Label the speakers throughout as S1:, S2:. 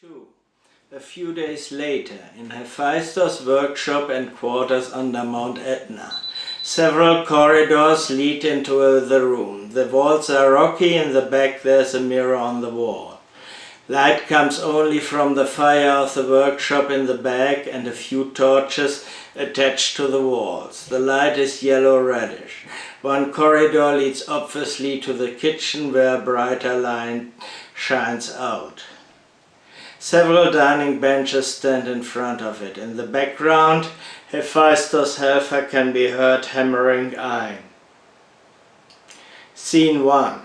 S1: 2. A few days later, in Hephaestus' workshop and quarters under Mount Etna. Several corridors lead into the room. The walls are rocky, in the back there's a mirror on the wall. Light comes only from the fire of the workshop in the back and a few torches attached to the walls. The light is yellow-reddish. One corridor leads obviously to the kitchen where a brighter light shines out. Several dining benches stand in front of it. In the background, Hephaestus' helper can be heard hammering iron. Scene 1.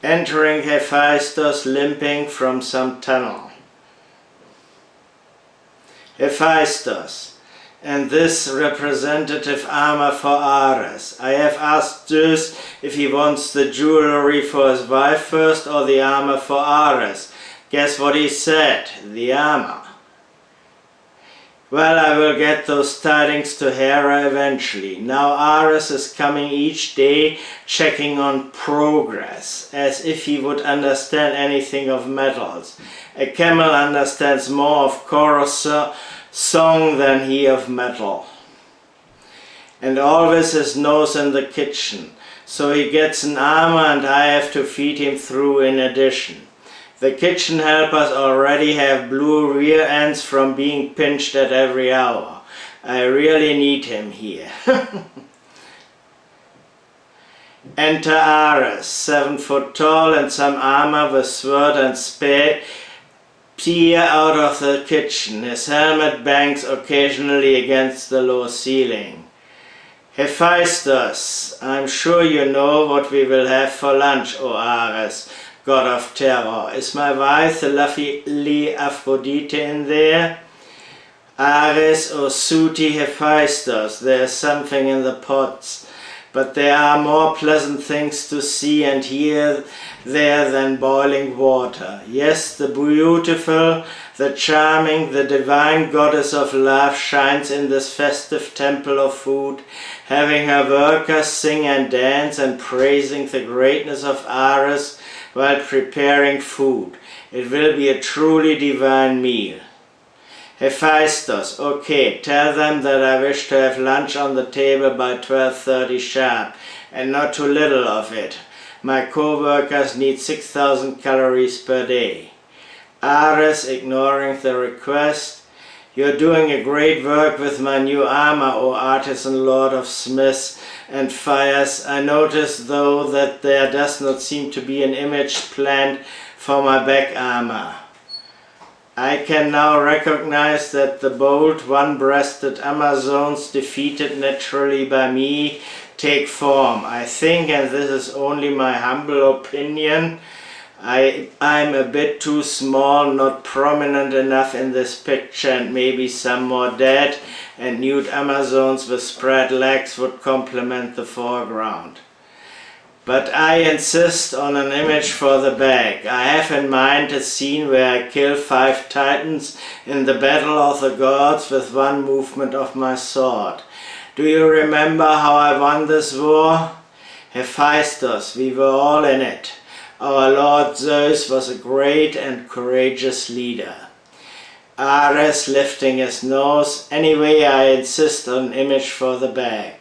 S1: Entering Hephaestus limping from some tunnel. Hephaestus. And this representative armor for Ares. I have asked Zeus if he wants the jewelry for his wife first or the armor for Ares. Guess what he said? The armor. Well, I will get those tidings to Hera eventually. Now Ares is coming each day, checking on progress, as if he would understand anything of metals. A camel understands more of chorus song than he of metal. And always his nose in the kitchen, so he gets an armor and I have to feed him through in addition. The kitchen helpers already have blue rear ends from being pinched at every hour. I really need him here. Enter Ares, 7 foot tall and some armor with sword and spear out of the kitchen. His helmet bangs occasionally against the low ceiling. Hephaestus, I'm sure you know what we will have for lunch, O Ares, god of terror. Is my wife, the lovely Aphrodite, in there? Ares, O sooty Hephaestus, there is something in the pots, but there are more pleasant things to see and hear there than boiling water. Yes, the beautiful, the charming, the divine goddess of love shines in this festive temple of food, having her workers sing and dance and praising the greatness of Ares while preparing food. It will be a truly divine meal. Hephaestus, okay, tell them that I wish to have lunch on the table by 12:30 sharp, and not too little of it. My co-workers need 6,000 calories per day. Ares, ignoring the request, you're doing a great work with my new armor, O artisan lord of smiths and fires. I notice, though, that there does not seem to be an image planned for my back armor. I can now recognize that the bold, one-breasted Amazons defeated naturally by me take form. I think, and this is only my humble opinion, I'm a bit too small, not prominent enough in this picture, and maybe some more dead and nude Amazons with spread legs would complement the foreground. But I insist on an image for the back. I have in mind a scene where I kill 5 titans in the battle of the gods with one movement of my sword. Do you remember how I won this war? Hephaestus, we were all in it. Our Lord Zeus was a great and courageous leader. Ares lifting his nose. Anyway, I insist on an image for the back.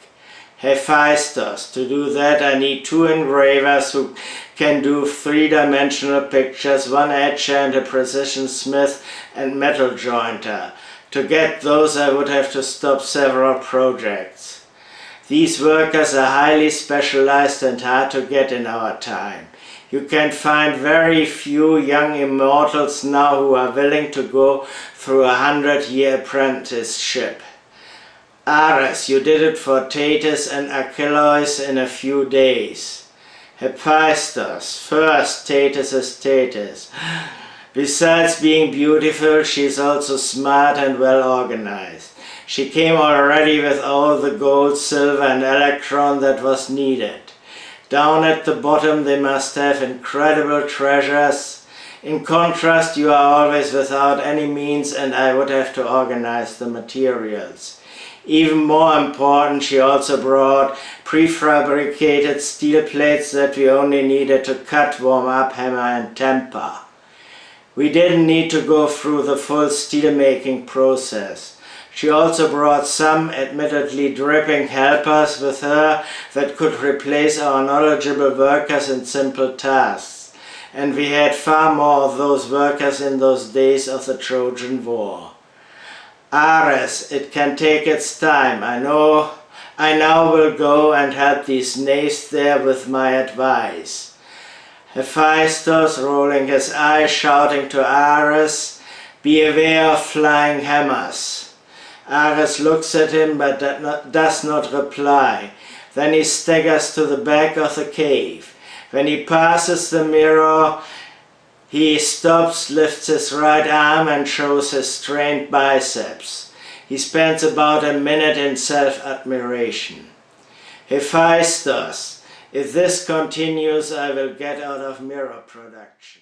S1: Hephaestus, to do that I need 2 engravers who can do 3-dimensional pictures, 1 etcher and a precision smith and metal jointer. To get those I would have to stop several projects. These workers are highly specialized and hard to get in our time. You can find very few young immortals now who are willing to go through a 100-year apprenticeship. Ares, you did it for Thetis and Achilles in a few days. Hephaestus, first, Thetis is Thetis. Besides being beautiful, she is also smart and well organized. She came already with all the gold, silver and electron that was needed. Down at the bottom they must have incredible treasures. In contrast, you are always without any means and I would have to organize the materials. Even more important, she also brought prefabricated steel plates that we only needed to cut, warm up, hammer and temper. We didn't need to go through the full steel making process. She also brought some, admittedly dripping helpers with her that could replace our knowledgeable workers in simple tasks. And we had far more of those workers in those days of the Trojan War. Ares, it can take its time. I now will go and help these knaves there with my advice. Hephaestus, rolling his eyes, shouting to Ares, "Be aware of flying hammers." Ares looks at him but does not reply. Then he staggers to the back of the cave. When he passes the mirror, he stops, lifts his right arm and shows his strained biceps. He spends about a minute in self-admiration. "Hephaestus, if this continues, I will get out of mirror production."